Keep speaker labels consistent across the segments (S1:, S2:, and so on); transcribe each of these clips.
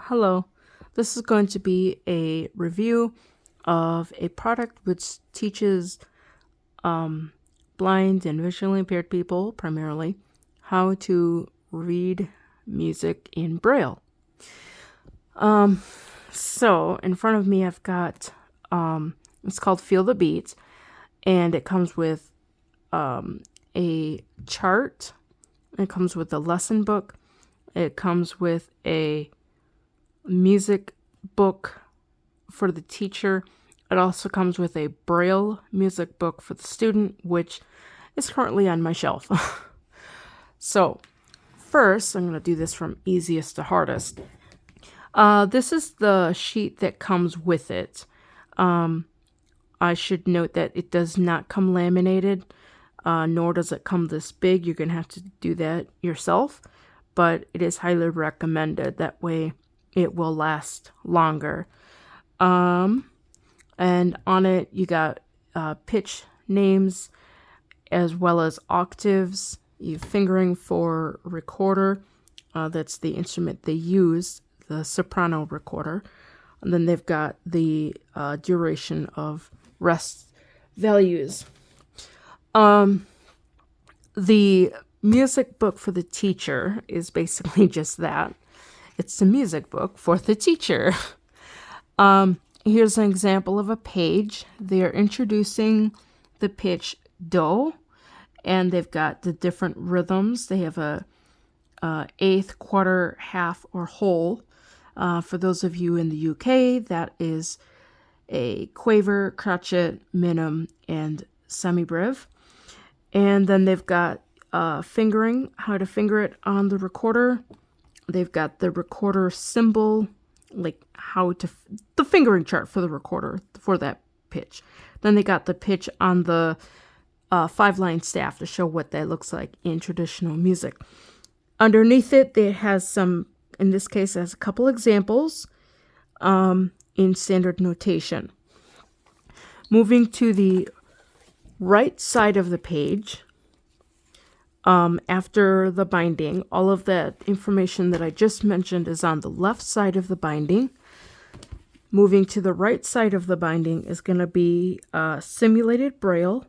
S1: Hello, this is going to be a review of a product which teaches blind and visually impaired people, primarily, how to read music in Braille. So in front of me I've got, it's called Feel the Beat, and it comes with a chart, it comes with a lesson book, it comes with a music book for the teacher. It also comes with a Braille music book for the student, which is currently on my shelf. So first, I'm going to do this from easiest to hardest. This is the sheet that comes with it. I should note that it does not come laminated, nor does it come this big. You're going to have to do that yourself, but it is highly recommended. That way it will last longer. And on it you got pitch names as well as octaves. You fingering for recorder. That's the instrument they use, the soprano recorder. And then they've got the duration of rest values. The music book for the teacher is basically just that. It's a music book for the teacher. Here's an example of a page. They're introducing the pitch do, and they've got the different rhythms. They have a eighth, quarter, half, or whole. For those of you in the UK, that is a quaver, cratchet, minim, and semibreve. And then they've got fingering, how to finger it on the recorder. They've got the recorder symbol, like the fingering chart for the recorder for that pitch. Then they got the pitch on the 5-line staff to show what that looks like in traditional music. Underneath it has some, in this case, it has a couple examples in standard notation. Moving to the right side of the page, after the binding, all of that information that I just mentioned is on the left side of the binding. Moving to the right side of the binding is going to be simulated Braille,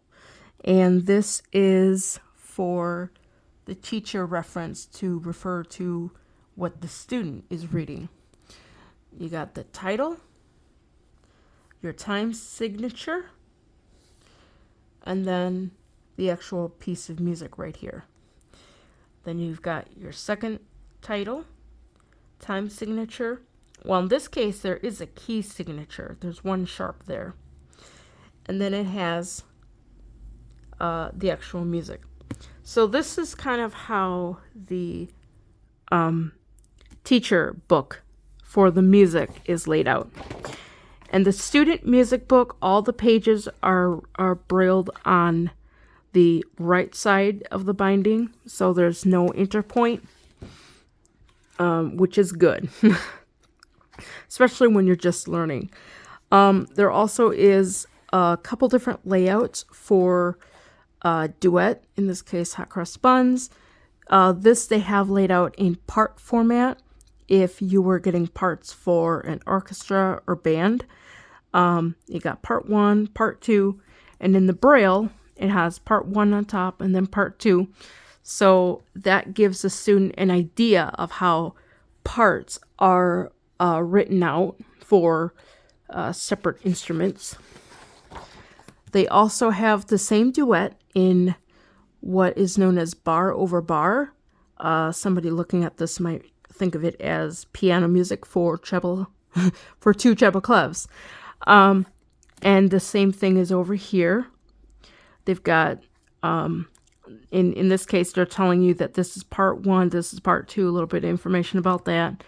S1: and this is for the teacher reference to refer to what the student is reading. You got the title, your time signature, and then the actual piece of music right here. Then you've got your second title, time signature. Well, in this case, there is a key signature. There's one sharp there. And then it has the actual music. So this is kind of how the teacher book for the music is laid out. And the student music book, all the pages are brailled on the right side of the binding, so there's no interpoint, which is good, especially when you're just learning. There also is a couple different layouts for duet, in this case hot cross buns. This they have laid out in part format if you were getting parts for an orchestra or band. You got part 1, part 2, and in the Braille it has part 1 on top and then part 2. So that gives the student an idea of how parts are written out for separate instruments. They also have the same duet in what is known as bar over bar. Somebody looking at this might think of it as piano music for treble, for 2 treble cleves. And the same thing is over here. They've got, in this case, they're telling you that this is part 1, this is part 2, a little bit of information about that.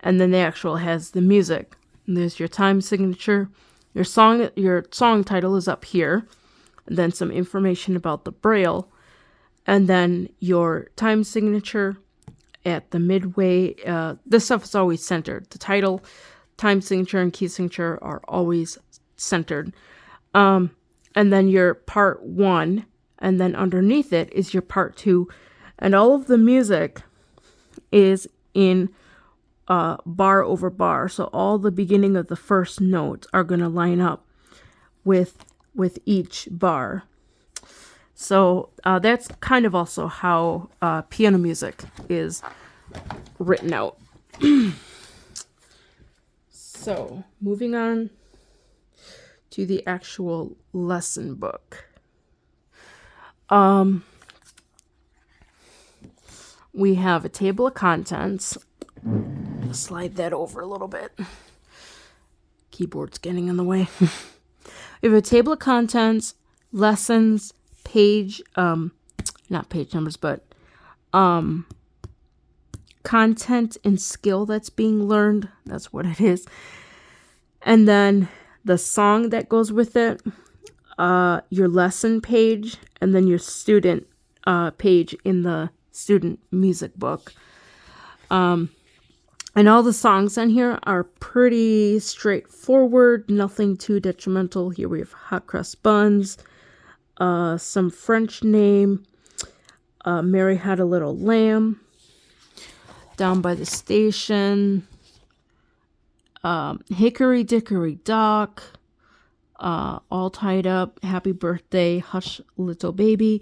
S1: And then the actual has the music. And there's your time signature. Your song title is up here. And then some information about the Braille. And then your time signature at the midway. This stuff is always centered. The title, time signature, and key signature are always centered. And then your part 1, and then underneath it is your part 2. And all of the music is in bar over bar. So all the beginning of the first notes are going to line up with each bar. So that's kind of also how piano music is written out. So moving on to the actual lesson book. We have a table of contents. Slide that over a little bit. Keyboard's getting in the way. We have a table of contents, lessons, page, not page numbers, but content and skill that's being learned. That's what it is. And then the song that goes with it, your lesson page, and then your student page in the student music book. And all the songs on here are pretty straightforward, nothing too detrimental. Here we have hot cross buns, some French name, Mary Had a Little Lamb, Down by the Station, Hickory Dickory Dock, All Tied Up, Happy Birthday, Hush Little Baby.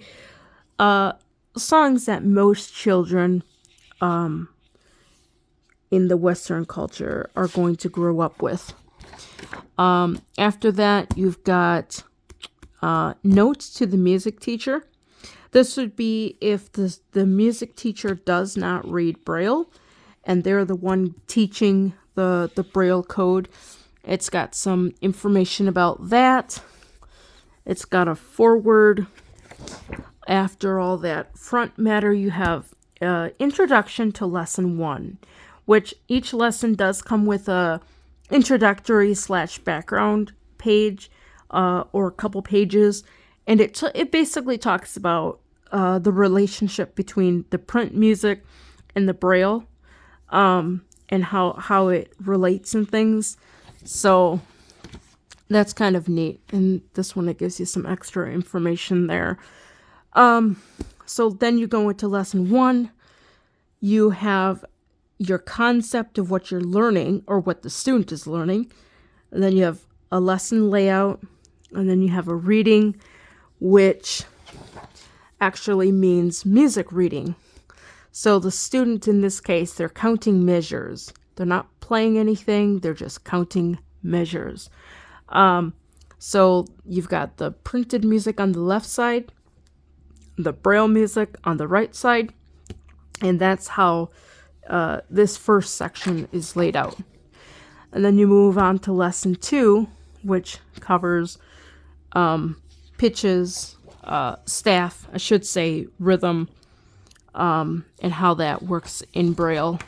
S1: Songs that most children in the Western culture are going to grow up with. After that, you've got notes to the music teacher. This would be if the music teacher does not read Braille, and they're the one teaching the Braille code. It's got some information about that. It's got a foreword. After all that front matter, you have introduction to lesson 1, which each lesson does come with a introductory / background page or a couple pages, and it basically talks about the relationship between the print music and the Braille, and how it relates and things. So that's kind of neat. And this one, it gives you some extra information there. So then you go into lesson 1. You have your concept of what you're learning or what the student is learning. And then you have a lesson layout. And then you have a reading, which actually means music reading. So the student in this case, they're counting measures. They're not playing anything. They're just counting measures. So you've got the printed music on the left side, the Braille music on the right side. And that's how this first section is laid out. And then you move on to lesson 2, which covers pitches, staff, I should say rhythm, and how that works in Braille.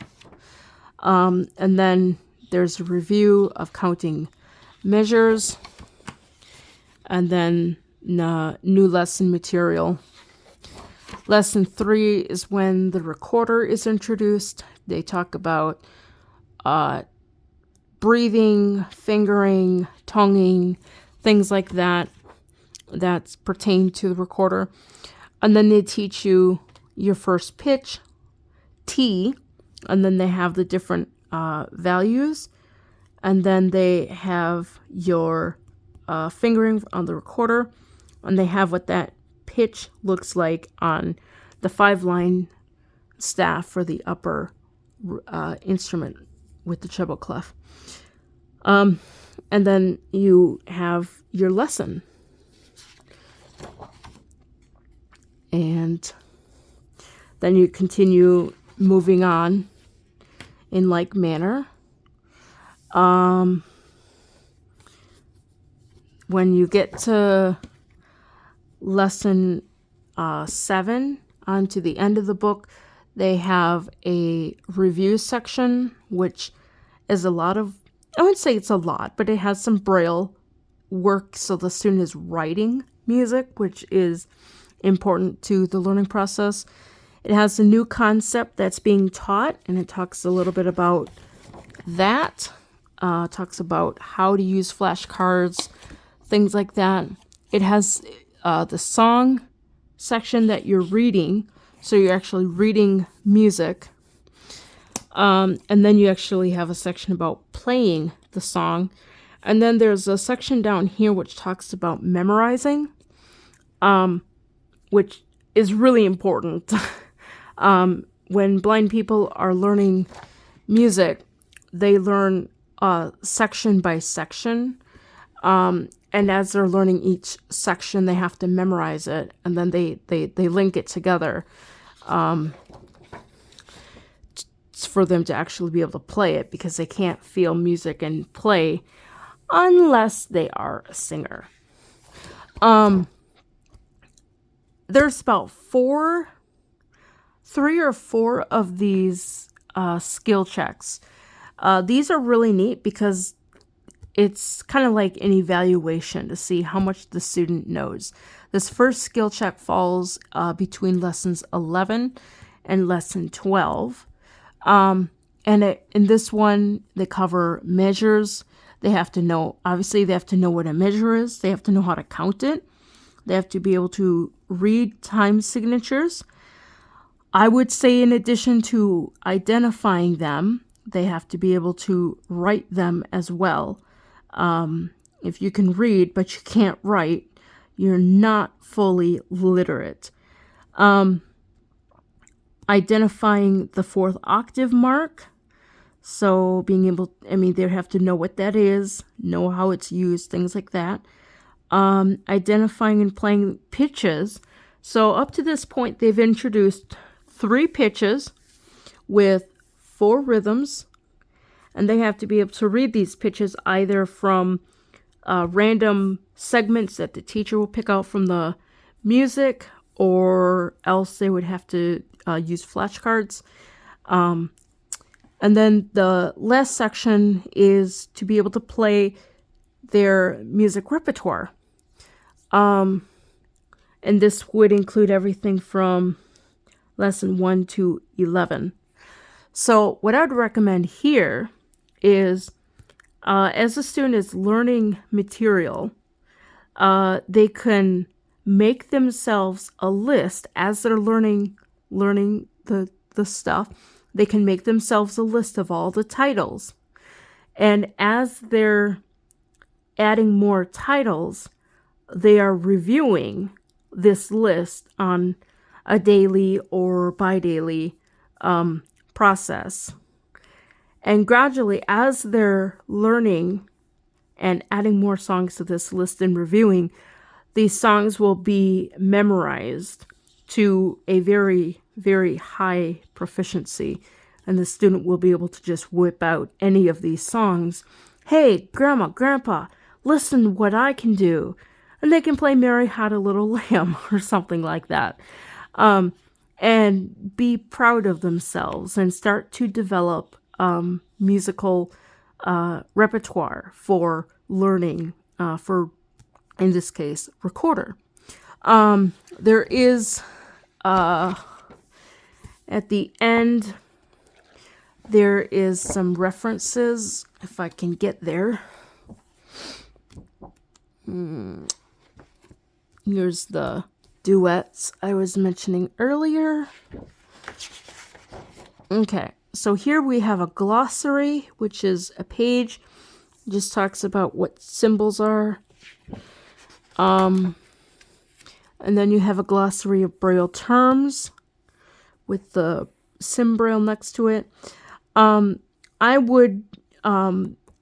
S1: And then there's a review of counting measures, and then new lesson material. Lesson 3 is when the recorder is introduced. They talk about breathing, fingering, tonguing, things like that that's pertain to the recorder. And then they teach you your first pitch, T, and then they have the different values. And then they have your fingering on the recorder, and they have what that pitch looks like on the 5-line staff for the upper instrument with the treble clef. And then you have your lesson. And then you continue moving on in like manner. When you get to lesson 7, on to the end of the book, they have a review section, which is a lot of, I wouldn't say it's a lot, but it has some Braille work, so the student is writing music, which is important to the learning process. It has a new concept that's being taught, and it talks a little bit about that. Talks about how to use flashcards, things like that. It has the song section that you're reading, so you're actually reading music. And then you actually have a section about playing the song. And then there's a section down here which talks about memorizing, which is really important. When blind people are learning music, they learn section by section. And as they're learning each section, they have to memorize it. And then they link it together for them to actually be able to play it, because they can't feel music and play unless they are a singer. There's about 3 or 4 of these skill checks. These are really neat because it's kind of like an evaluation to see how much the student knows. This first skill check falls between lessons 11 and lesson 12. In this one, they cover measures. They have to know, obviously, they have to know what a measure is. They have to know how to count it. They have to be able to read time signatures. I would say, in addition to identifying them, they have to be able to write them as well. If you can read but you can't write, you're not fully literate. Identifying the 4th octave mark. So being able, they have to know what that is, know how it's used, things like that. Identifying and playing pitches. So up to this point, they've introduced 3 pitches with 4 rhythms, and they have to be able to read these pitches either from random segments that the teacher will pick out from the music, or else they would have to use flashcards. And then the last section is to be able to play their music repertoire. And this would include everything from lesson 1 to 11. So what I'd recommend here is, as a student is learning material, they can make themselves a list as they're learning the stuff. They can make themselves a list of all the titles. And as they're adding more titles, they are reviewing this list on a daily or bi-daily process. And gradually, as they're learning and adding more songs to this list and reviewing, these songs will be memorized to a very, very high proficiency. And the student will be able to just whip out any of these songs. Hey, Grandma, Grandpa, listen what I can do. And they can play Mary Had a Little Lamb or something like that. And be proud of themselves and start to develop musical repertoire for learning, for, in this case, recorder. There is, at the end, there is some references, if I can get there. Here's the duets I was mentioning earlier. Okay, so here we have a glossary, which is a page. It just talks about what symbols are. And then you have a glossary of Braille terms with the semibreve next to it. I would,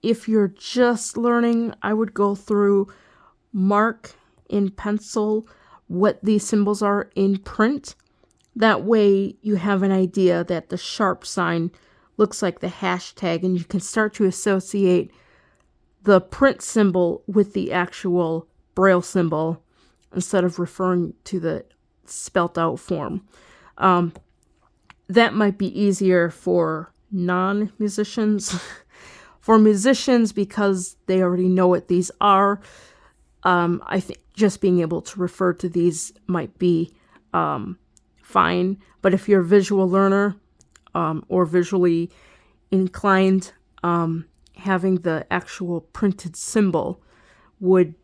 S1: if you're just learning, I would go through, mark in pencil what these symbols are in print. That way you have an idea that the sharp sign looks like the hashtag, and you can start to associate the print symbol with the actual Braille symbol instead of referring to the spelt out form. That might be easier for non-musicians. For musicians, because they already know what these are, I think just being able to refer to these might be fine. But if you're a visual learner or visually inclined, having the actual printed symbol would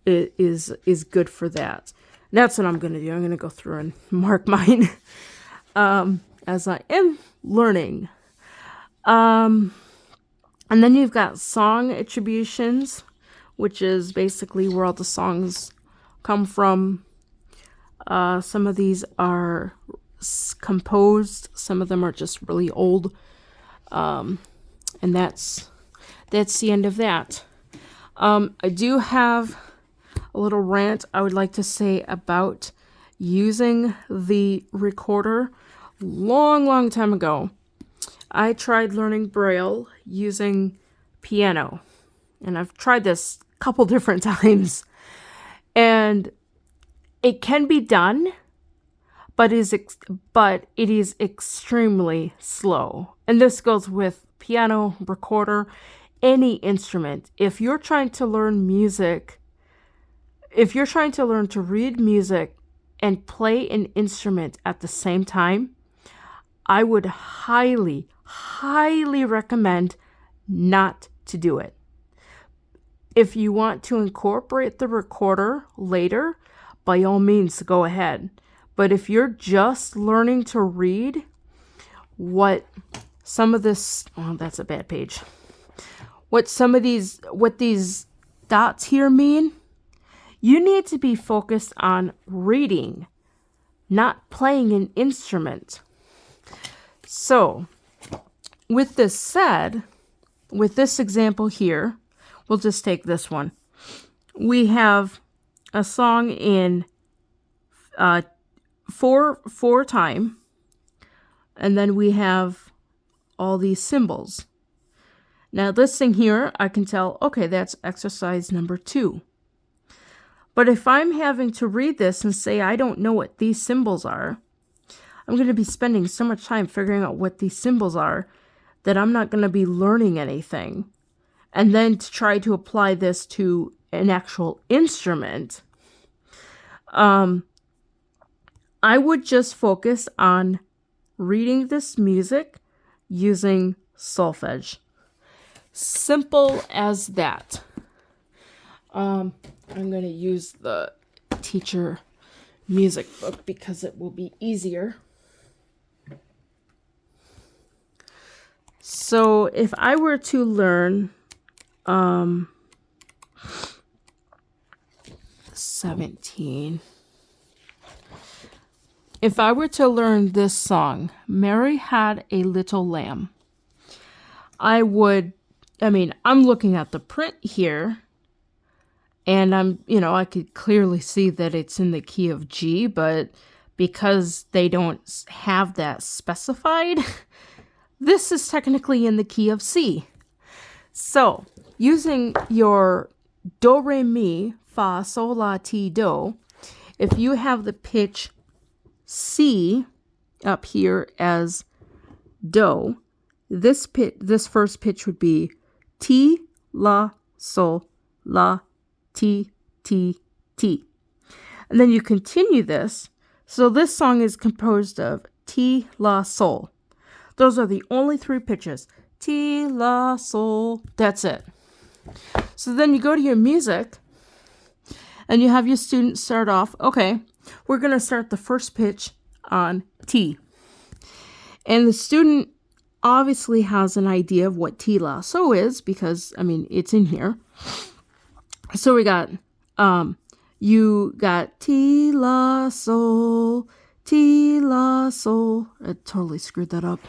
S1: is good for that. And that's what I'm going to do. I'm going to go through and mark mine. as I am learning. And then you've got song attributions, which is basically where all the songs come from. Some of these are composed, some of them are just really old. And that's the end of that. I do have a little rant I would like to say about using the recorder. Long time ago, I tried learning Braille using piano. And I've tried this a couple different times. And it can be done, but it is extremely slow. And this goes with piano, recorder, any instrument. If you're trying to learn music, if you're trying to learn to read music and play an instrument at the same time, I would highly recommend not to do it. If you want to incorporate the recorder later, by all means, go ahead. But if you're just learning to read what that's a bad page. What these dots here mean, you need to be focused on reading, not playing an instrument. So, with this said, with this example here, we'll just take this one. We have a song in 4 time, and then we have all these symbols. Now this thing here, I can tell, okay, that's exercise number 2. But if I'm having to read this and say I don't know what these symbols are, I'm going to be spending so much time figuring out what these symbols are that I'm not going to be learning anything. And then to try to apply this to an actual instrument, I would just focus on reading this music using solfege. Simple as that. I'm going to use the teacher music book because it will be easier. So if I were to learn 17. If I were to learn this song, Mary Had a Little Lamb, I'm looking at the print here, and I could clearly see that it's in the key of G, but because they don't have that specified, this is technically in the key of C. So, using your do, re, mi, fa, sol, la, ti, do, if you have the pitch C up here as do, this first pitch would be ti, la, sol, la, ti, ti, ti. And then you continue this. So this song is composed of ti, la, sol. Those are the only 3 pitches. Ti, la, sol. That's it. So then you go to your music and you have your student start off. Okay, we're going to start the first pitch on T. And the student obviously has an idea of what ti, la, sol is because, it's in here. So we got, you got ti, la, sol, ti, la, sol. I totally screwed that up.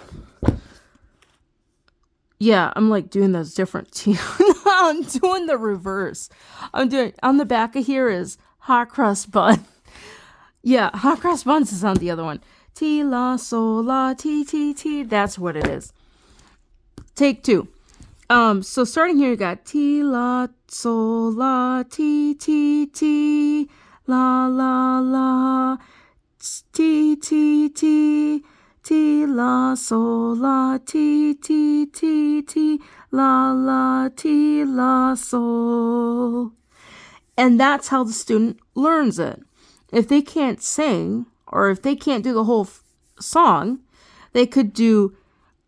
S1: Yeah, I'm doing those different T. I'm doing the reverse. On the back of here is hot cross bun. Yeah, hot cross buns is on the other one. Ti, la, sol, la, ti, ti, ti. That's what it is. Take 2. So starting here, you got ti, la, sol, la, ti, ti, ti, la, la, la, ti, ti, ti, ti, la, sol, la, ti, ti, ti, ti, la, la, ti, la, sol. And that's how the student learns it. If they can't sing, or if they can't do the whole song, they could do,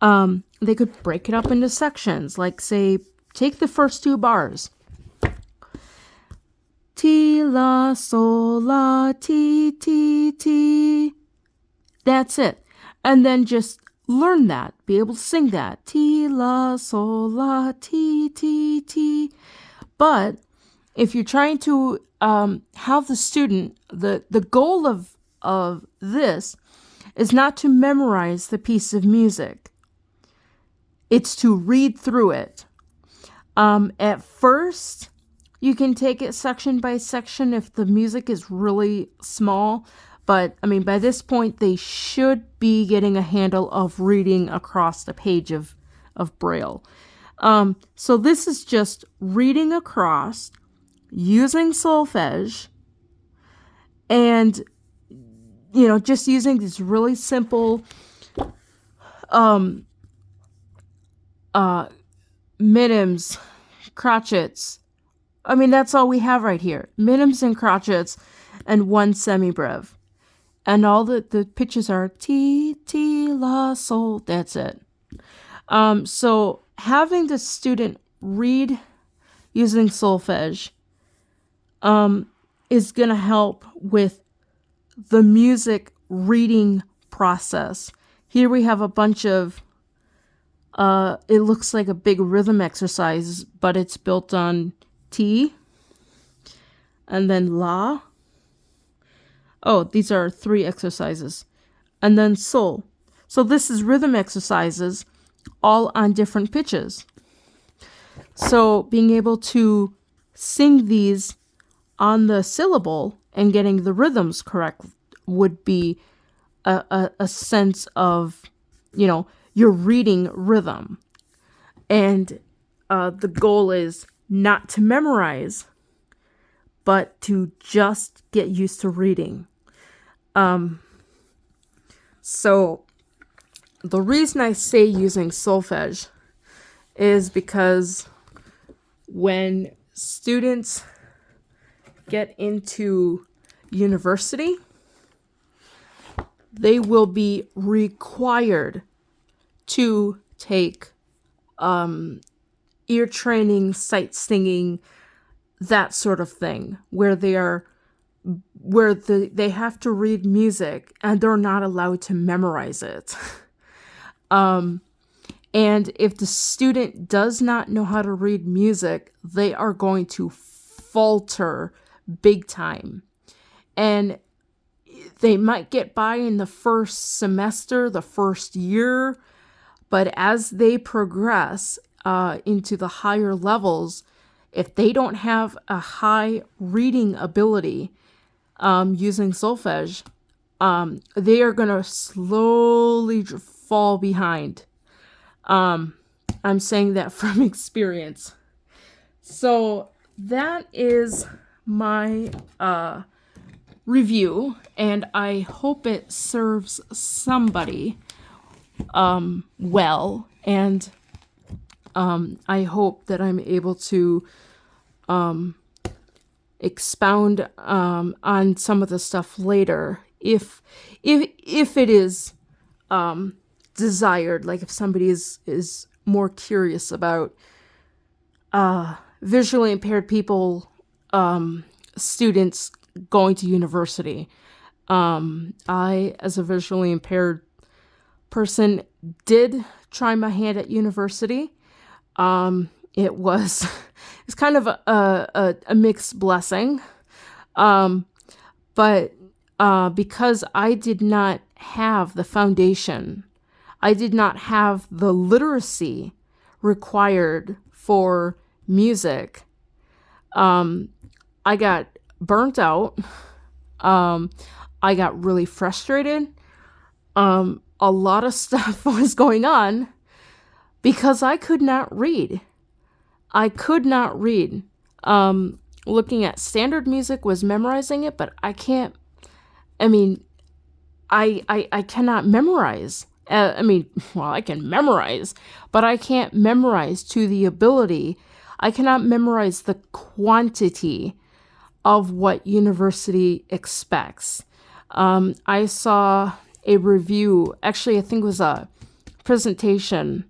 S1: they could break it up into sections. Like, say, take the first 2 bars. Ti, la, sol, la, ti, ti, ti. That's it. and then just learn that, be able to sing that. Ti, la, sol, la, ti, ti, ti. But if you're trying to have the student, the goal of this is not to memorize the piece of music. It's to read through it. At first, you can take it section by section if the music is really small. But, I mean, by this point, they should be getting a handle of reading across the page of Braille. So this is just reading across, using solfege, and, just using these really simple minims, cratchets. I mean, that's all we have right here. Minims and cratchets and one semibreve. And all the pitches are ti, ti, la, sol. That's it. So having the student read using solfege is going to help with the music reading process. Here we have a bunch of, it looks like a big rhythm exercise, but it's built on ti and then la. Oh, these are 3 exercises. And then sol. So this is rhythm exercises all on different pitches. So being able to sing these on the syllable and getting the rhythms correct would be a sense of, you're reading rhythm. And the goal is not to memorize, but to just get used to reading. So the reason I say using solfege is because when students get into university, they will be required to take ear training, sight singing, that sort of thing, where they have to read music and they're not allowed to memorize it. And if the student does not know how to read music, they are going to falter big time. And they might get by in the first semester, the first year, but as they progress into the higher levels, if they don't have a high reading ability using solfege, they are going to slowly fall behind. I'm saying that from experience. So that is my review, and I hope it serves somebody well, and I hope that I'm able to expound on some of the stuff later if it is desired, like if somebody is more curious about visually impaired people, students going to university. I, as a visually impaired person, did try my hand at university. It was it's kind of a mixed blessing, but because I did not have the foundation, I did not have the literacy required for music, I got burnt out. I got really frustrated. A lot of stuff was going on because I could not read. I could not read. Looking at standard music was memorizing it, but I can't. I mean, I cannot memorize. I can memorize, but I can't memorize to the ability. I cannot memorize the quantity of what university expects. I saw a review, actually I think it was a presentation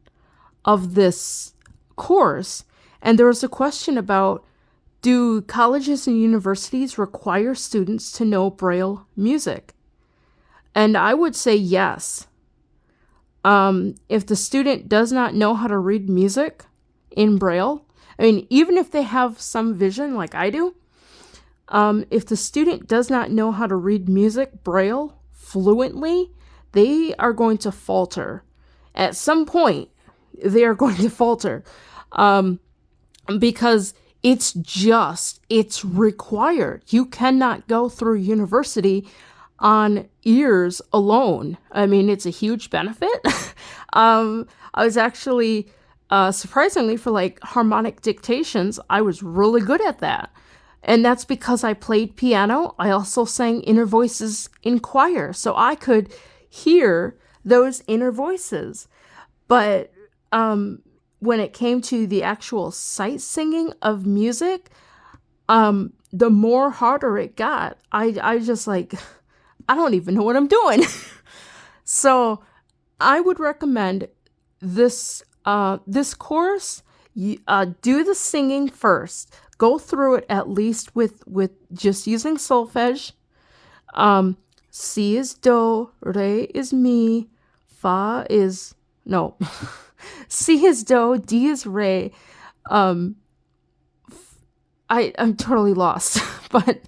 S1: of this course, and there was a question about, do colleges and universities require students to know Braille music? And I would say yes. If the student does not know how to read music in Braille, I mean, even if they have some vision like I do, if the student does not know how to read music Braille fluently, they are going to falter. At some point, they are going to falter because it's required. You cannot go through university on ears alone. I mean, it's a huge benefit. I was actually, surprisingly, for like harmonic dictations, I was really good at that. And that's because I played piano. I also sang inner voices in choir, so I could hear those inner voices. But when it came to the actual sight singing of music, the more harder it got. I just like, I don't even know what I'm doing. So I would recommend this course. Do the singing first. Go through it at least with just using solfege. C is do, re is mi, fa is no. C is do, D is re. I'm totally lost, but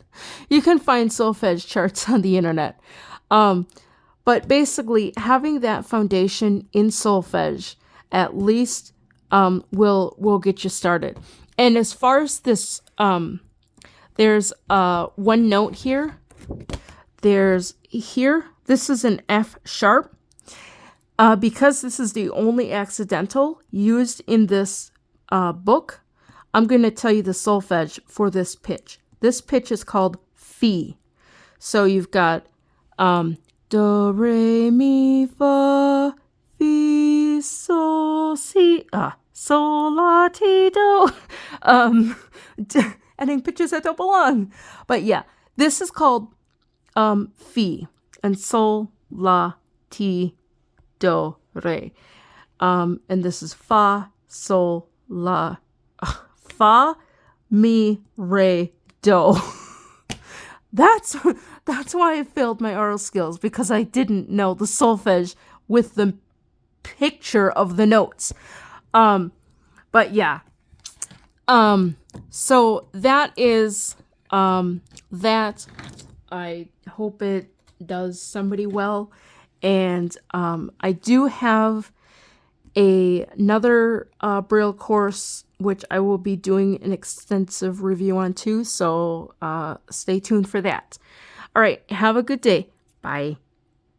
S1: you can find solfege charts on the internet. But basically, having that foundation in solfege at least will get you started. And as far as this, there's one note here. This is an F sharp. Because this is the only accidental used in this book, I'm going to tell you the solfege for this pitch. This pitch is called Fi. So you've got do, re, mi, fa, fi, sol, si, sol, la, ti, do. Adding pitches that don't belong. But yeah, this is called Fi and sol, la, ti, do, re. And this is fa, sol, la, fa, mi, re, do. That's why I failed my oral skills, because I didn't know the solfege with the picture of the notes. But yeah. So that is that. I hope it does somebody well. And I do have another Braille course, which I will be doing an extensive review on too. So stay tuned for that. All right. Have a good day. Bye.